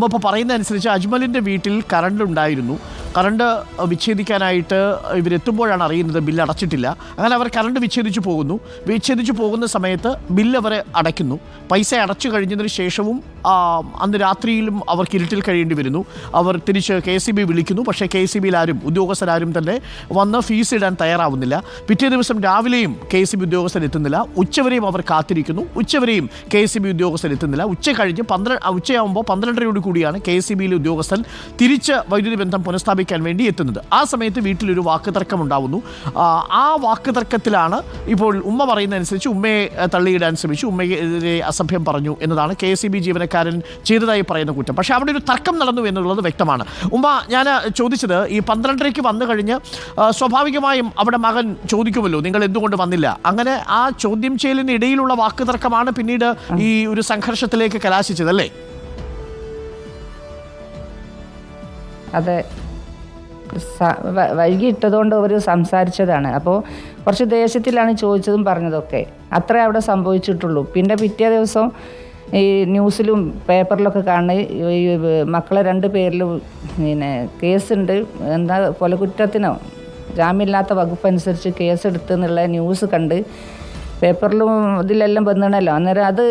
ഉമ്മ ഇപ്പോൾ പറയുന്നതനുസരിച്ച് അജ്മലിൻ്റെ വീട്ടിൽ കറണ്ട് ഉണ്ടായിരുന്നു. കറണ്ട് വിച്ഛേദിക്കാനായിട്ട് ഇവരെത്തുമ്പോഴാണ് അറിയുന്നത് ബില്ല് അടച്ചിട്ടില്ല. അങ്ങനെ അവർ കറണ്ട് വിച്ഛേദിച്ചു പോകുന്ന സമയത്ത് ബില്ല് അവർ അടയ്ക്കുന്നു. പൈസ അടച്ചു കഴിഞ്ഞതിന് ശേഷവും അന്ന് രാത്രിയിലും അവർക്ക് ഇരുട്ടിൽ കഴിയേണ്ടി വരുന്നു. അവർ തിരിച്ച് KCB വിളിക്കുന്നു. പക്ഷേ KCBയിൽ ഉദ്യോഗസ്ഥരാരും തന്നെ വന്ന് ഫീസ് ഇടാൻ തയ്യാറാവുന്നില്ല. പിറ്റേ ദിവസം രാവിലെയും KCB ഉദ്യോഗസ്ഥരെത്തുന്നില്ല. ഉച്ചവരെയും അവർ കാത്തിരിക്കുന്നു. ഉച്ചവരെയും KCB ഉദ്യോഗസ്ഥരെത്തുന്നില്ല. ഉച്ചയാകുമ്പോൾ 12:30 കൂടിയാണ് KCBയിലെ ഉദ്യോഗസ്ഥൻ തിരിച്ച് വൈദ്യുതി ബന്ധം പുനഃസ്ഥാപിക്കാൻ വേണ്ടി എത്തുന്നത്. ആ സമയത്ത് വീട്ടിലൊരു വാക്കുതർക്കം ഉണ്ടാവുന്നു. ആ വാക്കുതർക്കത്തിലാണ് ഇപ്പോൾ ഉമ്മ പറയുന്നതനുസരിച്ച് ഉമ്മയെ തള്ളിയിടാൻ ശ്രമിച്ചു, ഉമ്മയെതിരെ അസഭ്യം പറഞ്ഞു എന്നതാണ് KCB ജീവനക്കാരൻ ചെയ്തതായി പറയുന്ന കുറ്റം. പക്ഷേ അവിടെ ഒരു തർക്കം നടന്നു എന്നുള്ളത് വ്യക്തമാണ്. ഉമ്മ, ഞാൻ ചോദിച്ചത് ഈ 12:30 വന്നു കഴിഞ്ഞ് സ്വാഭാവികമായും അവിടെ മകൻ ചോദിക്കുമല്ലോ നിങ്ങൾ എന്തുകൊണ്ട് വന്നില്ല. അങ്ങനെ ആ ചോദ്യം ചെയ്യലിന് ഇടയിലുള്ള വാക്കുതർക്കമാണ് പിന്നീട് ഈ ഒരു സംഘർഷത്തിലേക്ക് കലാശിച്ചത്, അല്ലേ? അതെ, വൈകിട്ടതുകൊണ്ട് അവർ സംസാരിച്ചതാണ്. അപ്പോൾ കുറച്ച് ദേഷ്യത്തിലാണ് ചോദിച്ചതും പറഞ്ഞതൊക്കെ. അത്രേ അവിടെ സംഭവിച്ചിട്ടുള്ളൂ. പിന്നെ പിറ്റേ ദിവസം ഈ ന്യൂസിലും പേപ്പറിലൊക്കെ കാണുന്ന ഈ മക്കളെ 2 പേരിലും കേസുണ്ട്, എന്താ കൊലക്കുറ്റത്തിനോ ജാമ്യമില്ലാത്ത വകുപ്പ് അനുസരിച്ച് കേസെടുത്തെന്നുള്ള ന്യൂസ് കണ്ട് പേപ്പറിലും ഇതിലെല്ലാം വന്നിടണല്ലോ. അന്നേരം അത്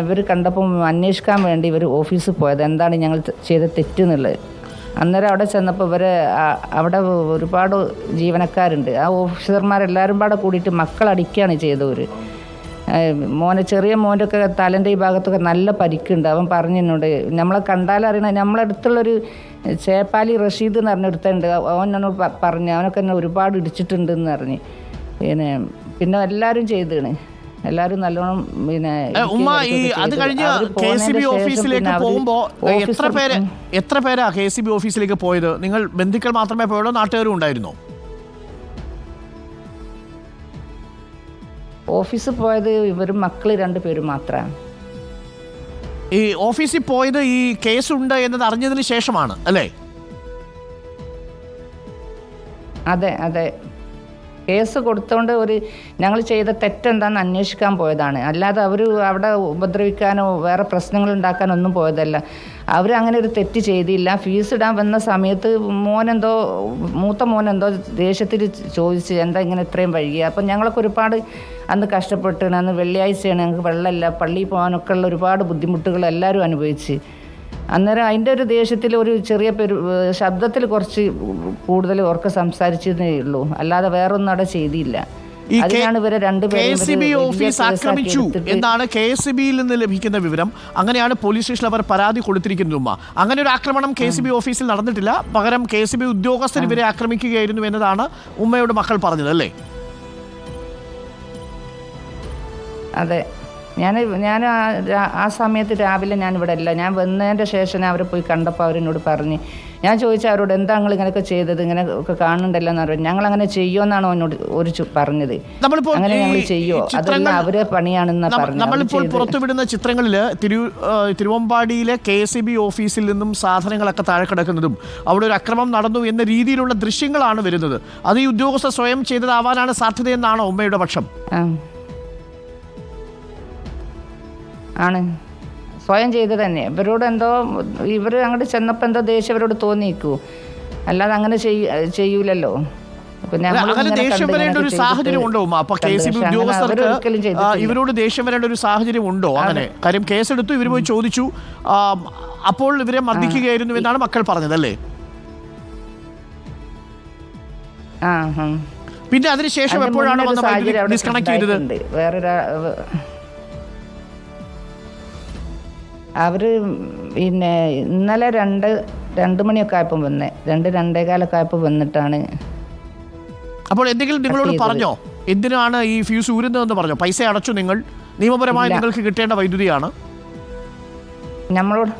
ഇവർ കണ്ടപ്പം അന്വേഷിക്കാൻ വേണ്ടി ഇവർ ഓഫീസിൽ പോയത് എന്താണ് ഞങ്ങൾ ചെയ്ത തെറ്റെന്നുള്ളത്. അന്നേരം അവിടെ ചെന്നപ്പോൾ അവിടെ ഒരുപാട് ജീവനക്കാരുണ്ട്. ആ ഓഫീസർമാരെല്ലാവരും പാടെ കൂടിയിട്ട് മക്കളടിക്കുകയാണ് ചെയ്തവർ. ചെറിയ മോൻ്റെ ഒക്കെ തലൻ്റെ ഈ ഭാഗത്തൊക്കെ നല്ല പരിക്കുണ്ട്. അവൻ പറഞ്ഞു എന്നോട്, നമ്മളെ കണ്ടാലറിയണ നമ്മളടുത്തുള്ളൊരു ചേപ്പാലി റഷീദ് എന്ന് പറഞ്ഞൊരുത്തുണ്ട്. അവൻ എന്നോട് പറഞ്ഞു അവനൊക്കെ എന്നെ ഒരുപാട് ഇടിച്ചിട്ടുണ്ടെന്ന് പറഞ്ഞ്. പിന്നെ എല്ലാവരും ചെയ്താണ്, എല്ലാവരും നല്ലോണം. ഉമ്മ, അത് കഴിഞ്ഞ് KCB ഓഫീസിലേക്ക് പോകുമ്പോൾ എത്ര പേരാ KCB ഓഫീസിലേക്ക് പോയത്? നിങ്ങൾ ബന്ധുക്കൾ മാത്രമേ പോയുള്ളൂ, നാട്ടുകാരും ഉണ്ടായിരുന്നോ? ഓഫീസിൽ പോയത് ഇവരും മക്കൾ 2 പേരും മാത്രമാണ്. ഈ ഓഫീസിൽ പോയത് ഈ കേസുണ്ട് എന്നത് അറിഞ്ഞതിന് ശേഷമാണ്, അല്ലേ? അതെ അതെ, കേസ് കൊടുത്തോണ്ട് ഞങ്ങൾ ചെയ്ത തെറ്റെന്താണെന്ന് അന്വേഷിക്കാൻ പോയതാണ്. അല്ലാതെ അവർ അവിടെ ഉപദ്രവിക്കാനോ വേറെ പ്രശ്നങ്ങൾ ഉണ്ടാക്കാനോ ഒന്നും പോയതല്ല. അവരങ്ങനെ ഒരു തെറ്റ് ചെയ്തില്ല. ഫീസ് ഇടാൻ വന്ന സമയത്ത് മൂത്ത മോനെന്തോ ദേഷ്യത്തിൽ ചോദിച്ച് എന്താ ഇങ്ങനെ ഇത്രയും വൈകിയ. അപ്പം ഞങ്ങളൊക്കെ ഒരുപാട് അന്ന് കഷ്ടപ്പെട്ടാണ്. അന്ന് വെള്ളിയാഴ്ചയാണ്, ഞങ്ങൾക്ക് വെള്ളമില്ല, പള്ളിയിൽ പോകാനൊക്കെ ഉള്ള ഒരുപാട് ബുദ്ധിമുട്ടുകൾ എല്ലാവരും അനുഭവിച്ച്. അന്നേരം അതിൻ്റെ ഒരു ദേഷ്യത്തിൽ ഒരു ചെറിയ ശബ്ദത്തിൽ കുറച്ച് കൂടുതൽ ഉറക്കെ സംസാരിച്ചതേ ഉള്ളൂ, അല്ലാതെ വേറൊന്നും അവിടെ ചെയ്തില്ല. അതിനാണ് ഇവരെ 2 പേരും KCB ഓഫീസ് ആക്രമിച്ചു എന്നാണ് KCBയിൽ നിന്ന് ലഭിക്കുന്ന വിവരം. അങ്ങനെയാണ് പോലീസ് സ്റ്റേഷനിൽ അവർ പരാതി കൊടുത്തിരിക്കുന്നത്. ഉമ്മ, അങ്ങനെ ഒരു ആക്രമണം KCB ഓഫീസിൽ നടന്നിട്ടില്ല, പകരം KCB ഉദ്യോഗസ്ഥർ ഇവരെ ആക്രമിക്കുകയായിരുന്നു എന്നതാണ് ഉമ്മയുടെ മക്കൾ പറഞ്ഞത്, അല്ലേ? അതെ, ഞാൻ ആ സമയത്ത് രാവിലെ ഞാനിവിടെ ഇല്ല. ഞാൻ വന്നതിൻ്റെ ശേഷം ഞാൻ അവരെ പോയി കണ്ടപ്പോൾ അവരെന്നോട് പറഞ്ഞ്, ഞാൻ ചോദിച്ചു അവരോട് എന്താ നിങ്ങൾ ഇങ്ങനെയൊക്കെ ചെയ്തത്, ഇങ്ങനെ ഒക്കെ കാണുന്നുണ്ടല്ലോ എന്ന് പറഞ്ഞു. ഞങ്ങൾ അങ്ങനെ ചെയ്യുമെന്നാണോ എന്നോട് പറഞ്ഞത്. അങ്ങനെ ഞങ്ങൾ ചെയ്യുമോ, അതെല്ലാം അവരെ പണിയാണെന്ന് പറഞ്ഞു. നമ്മളിപ്പോൾ പുറത്തുവിടുന്ന ചിത്രങ്ങളിൽ തിരുവമ്പാടിയിലെ KCB ഓഫീസിൽ നിന്നും സാധനങ്ങളൊക്കെ താഴെ കിടക്കുന്നതും അവിടെ ഒരു അക്രമം നടന്നു എന്ന രീതിയിലുള്ള ദൃശ്യങ്ങളാണ് വരുന്നത്. അത് ഈ ഉദ്യോഗസ്ഥർ സ്വയം ചെയ്തതാവാനാണ് സാധ്യതയെന്നാണോ ഉമ്മയുടെ പക്ഷം? ആണ്, സ്വയം ചെയ്ത് തന്നെ. ഇവരോട് എന്തോ ഇവർ അങ്ങോട്ട് ചെന്നപ്പോൾ എന്തോ ദേഷ്യം ഇവരോട് തോന്നിക്കൂ, അല്ലാതെ അങ്ങനെ ചെയ്യൂലല്ലോ. ദേഷ്യം വരേണ്ട ഒരു സാഹചര്യം ഉണ്ടോ? അപ്പൊ KCB ഉദ്യോഗസ്ഥർക്ക് ഇവരോട് ദേഷ്യം വരേണ്ട ഒരു സാഹചര്യം ഉണ്ടോ? അങ്ങനെ കാര്യം കേസെടുത്തു, ഇവർ പോയി ചോദിച്ചു, അപ്പോൾ ഇവരെ മർദ്ദിക്കുകയായിരുന്നു എന്നാണ് മക്കൾ പറഞ്ഞത്, അല്ലേ? പിന്നെ അതിനുശേഷം എപ്പോഴാണ് വന്ന് ഡിസ്കണക്ട് ചെയ്തത്? അവർ ഇന്നലെ 2 മണിയൊക്കെ ആയപ്പോൾ വന്നേ, 2-2:15 ആയപ്പോൾ വന്നിട്ടാണ്. അപ്പോൾ എന്തെങ്കിലും നിങ്ങളോട് പറഞ്ഞോ? എന്തിനാണ് ഈ ഫ്യൂസ് ഊരുന്നതെന്ന് പറഞ്ഞോ? പൈസ അടച്ചു, നിങ്ങൾ നിയമപരമായി നിങ്ങൾക്ക് കിട്ടേണ്ട വൈദ്യുതിയാണ്. നമ്മളോട്